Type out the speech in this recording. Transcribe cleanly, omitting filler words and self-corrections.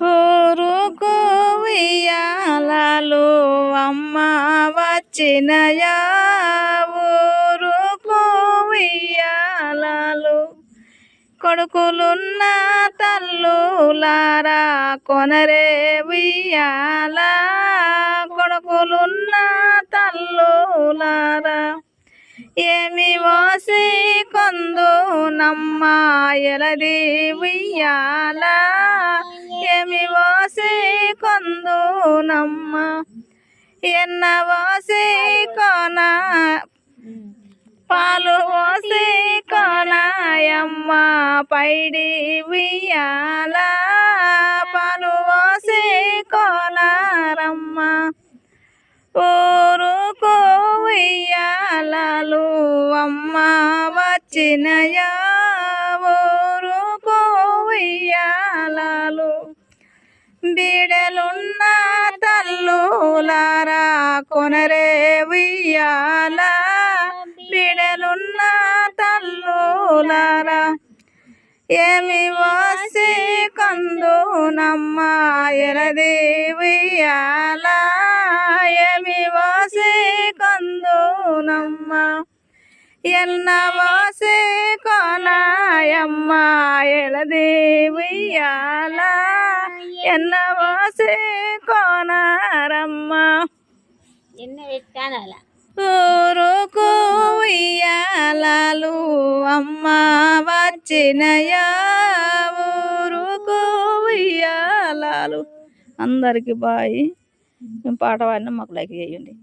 ఊరుకు ఉయ్యాలలు అమ్మ వచ్చినయా, ఊరుకు ఉయ్యాలలు. కొడుకులున్న తల్లులారా కొనరే ఉయ్యాల, కొడుకులున్న తల్లులారా. ఏమి వాసి కొందు నమ్మ ఎలది ఉయ్యాల, ఏమి వాసి కొందు నమ్మ. ఎన్న వాసి కోన పాలు పోసి కోనాయమ్మ పైడి ఉయ్యాల, పాలు పోసి కోనారమ్మ. ఊరుకు ఉయ్యాలలు అమ్మ వచ్చినయా, ఊరుకు ఉయ్యాలలు. బీడలున్న తల్లులారా కొనరే ఉయ్యాల, బీడలున్న తల్లులారా. ఏమి వాసి కందు నమ్మ ఎలది ఉయ్యాల, ఏమి వాసి కందు నమ్మ. ఎన్న వాసి కోనాయమ్మ ఎలది ఉయ్యాల, ఎన్న వాసి కోనారమ్మ. ఊరుకు ఉయ్యాలలు అమ్మ వచ్చినయా, ఊరుకు ఉయ్యాలలు. అందరికీ బాయ్. మేము పాట పాడినా మాకు లైక్ చేయండి.